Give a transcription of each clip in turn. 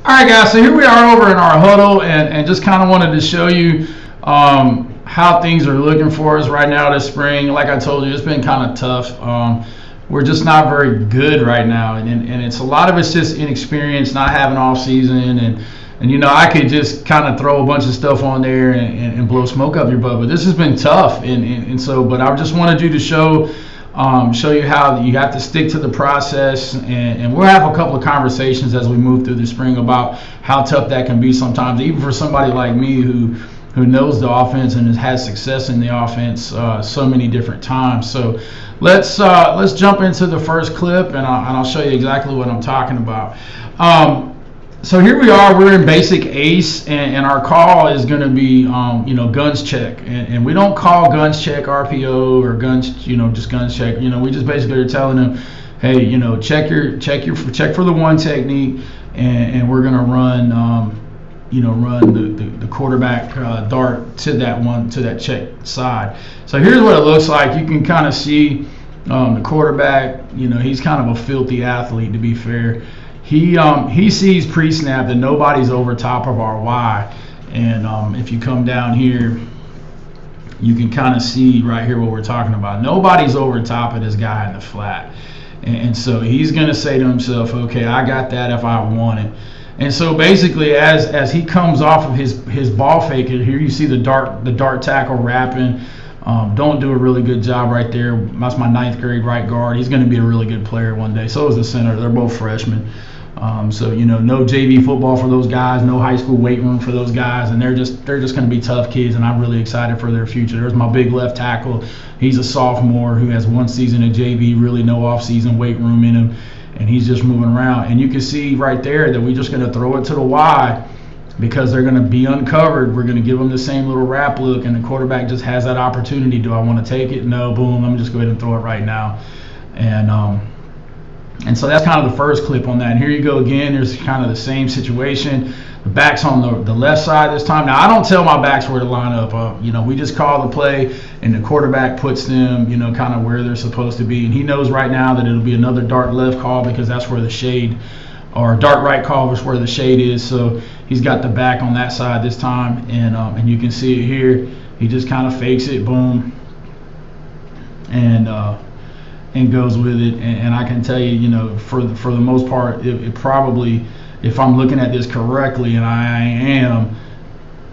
All right, guys. So here we are over in our huddle, and just kind of wanted to show you how things are looking for us right now this spring. Like I told you, it's been kind of tough. We're just not very good right now, and it's a lot of it's just inexperience, not having off season, and I could just kind of throw a bunch of stuff on there and blow smoke up your butt, but this has been tough, but I just wanted you to show you how you have to stick to the process, and we'll have a couple of conversations as we move through the spring about how tough that can be sometimes, even for somebody like me who knows the offense and has had success in the offense so many different times. So let's jump into the first clip, and I'll show you exactly what I'm talking about. So here we are. We're in basic ACE, and our call is going to be, guns check, and we don't call guns check RPO or guns, just guns check. We just basically are telling them, hey, check for the one technique, and we're going to run, run the quarterback dart to that check side. So here's what it looks like. You can kind of see the quarterback. He's kind of a filthy athlete, to be fair. He sees pre-snap that nobody's over top of our Y, and if you come down here, you can kind of see right here what we're talking about. Nobody's over top of this guy in the flat, and so he's going to say to himself, okay, I got that if I want it. And so basically, as he comes off of his ball fake, here you see the dart tackle wrapping. Don't do a really good job right there. That's my 9th grade right guard. He's going to be a really good player one day. So is the center. They're both freshmen. So no JV football for those guys, no high school weight room for those guys, and they're just going to be tough kids, and I'm really excited for their future. There's my big left tackle. He's a sophomore who has one season of JV, really no off-season weight room in him, and he's just moving around. And you can see right there that we're just going to throw it to the Y because they're going to be uncovered. We're going to give them the same little wrap look, and the quarterback just has that opportunity. Do I want to take it? No. Boom. Let me just go ahead and throw it right now. And so that's kind of the first clip on that. And here you go again. There's kind of the same situation. The back's on the left side this time. Now, I don't tell my backs where to line up. We just call the play, and the quarterback puts them, kind of where they're supposed to be. And he knows right now that it'll be another dart left call because that's where the shade, or dart right call is where the shade is. So he's got the back on that side this time. And you can see it here. He just kind of fakes it, boom, and goes with it, and I can tell you, for the most part, it probably, if I'm looking at this correctly, and I am,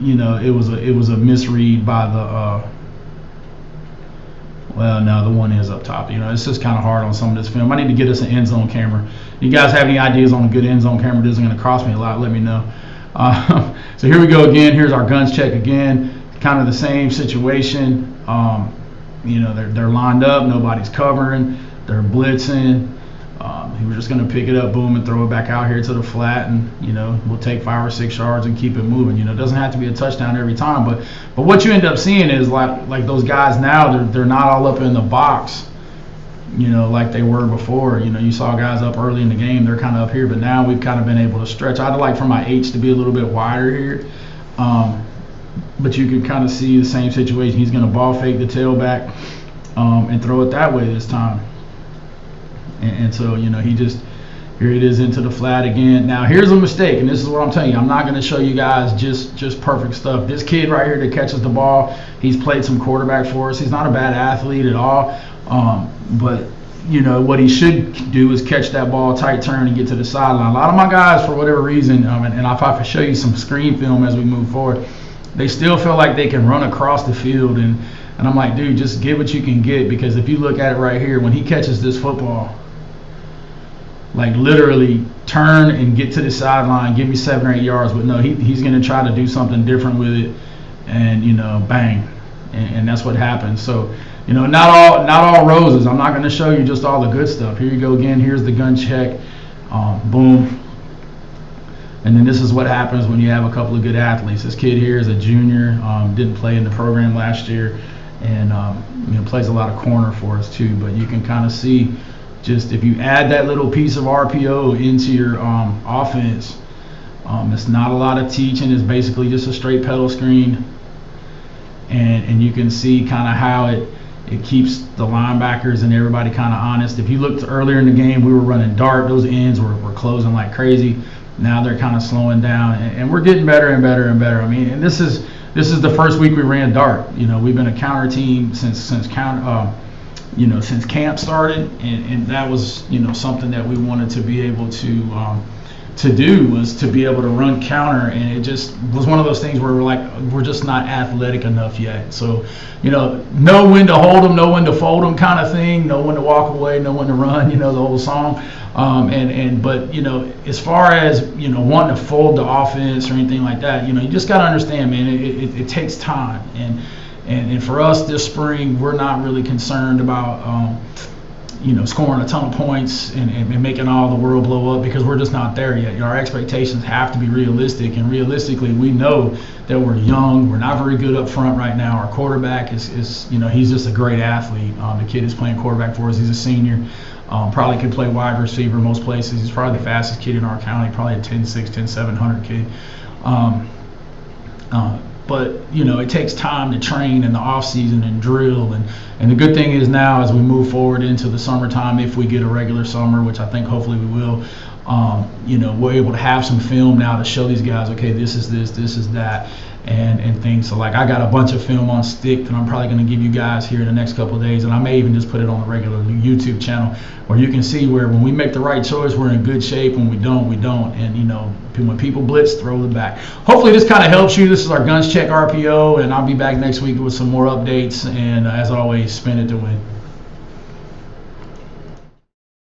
it was a misread by the. Well, no, the one is up top. It's just kind of hard on some of this film. I need to get us an end zone camera. You guys have any ideas on a good end zone camera? This isn't going to cost me a lot. Let me know. So here we go again. Here's our guns check again. Kind of the same situation. They're lined up. Nobody's covering. They're blitzing. He was just going to pick it up, boom, and throw it back out here to the flat, and we'll take 5 or 6 yards and keep it moving. It doesn't have to be a touchdown every time, but what you end up seeing is like those guys now, they're not all up in the box, like they were before. You saw guys up early in the game, they're kind of up here, but now we've kind of been able to stretch. I'd like for my H to be a little bit wider here. But you can kind of see the same situation. He's going to ball fake the tailback and throw it that way this time. And so, he just, here it is into the flat again. Now, here's a mistake, and this is what I'm telling you. I'm not going to show you guys just perfect stuff. This kid right here that catches the ball, he's played some quarterback for us. He's not a bad athlete at all. But, what he should do is catch that ball, tight turn, and get to the sideline. A lot of my guys, for whatever reason, and if I show you some screen film as we move forward, they still feel like they can run across the field, and I'm like, dude, just get what you can get, because if you look at it right here, when he catches this football, like literally turn and get to the sideline, give me 7 or 8 yards, but no, he's going to try to do something different with it, and bang, and that's what happens. So not all roses. I'm not going to show you just all the good stuff. Here you go again. Here's the gun check, boom. And then this is what happens when you have a couple of good athletes. This kid here is a junior, didn't play in the program last year, and plays a lot of corner for us too. But you can kind of see, just if you add that little piece of RPO into your offense, it's not a lot of teaching. It's basically just a straight pedal screen, and you can see kind of how it keeps the linebackers and everybody kind of honest. If you looked earlier in the game, we were running dart. Those ends were closing like crazy. Now they're kind of slowing down, and we're getting better and better and better. I mean, and this is the first week we ran Dart. We've been a counter team since camp started, and that was something that we wanted to be able to do, was to be able to run counter, and it just was one of those things where we're just not athletic enough yet. So know when to hold them, know when to fold them, kind of thing. Know when to walk away, know when to run. The whole song. But as far as wanting to fold the offense or anything like that, you just got to understand, man, it takes time, and for us this spring, we're not really concerned about scoring a ton of points and making all the world blow up, because we're just not there yet. Our expectations have to be realistic, and realistically, we know that we're young. We're not very good up front right now. Our quarterback is he's just a great athlete. The kid is playing quarterback for us. He's a senior. Probably could play wide receiver most places. He's probably the fastest kid in our county, probably a 10.6, 10.700 kid. But it takes time to train in the off season and drill, and the good thing is now, as we move forward into the summertime, if we get a regular summer, which I think hopefully we will, we're able to have some film now to show these guys, okay, this is that, and things. So I got a bunch of film on stick that I'm probably going to give you guys here in the next couple of days, and I may even just put it on the regular YouTube channel, where you can see where when we make the right choice, we're in good shape. When we don't, we don't. And when people blitz, throw it back. Hopefully this kind of helps you. This is our Guns Check RPO, and I'll be back next week with some more updates. And as always, spin it to win.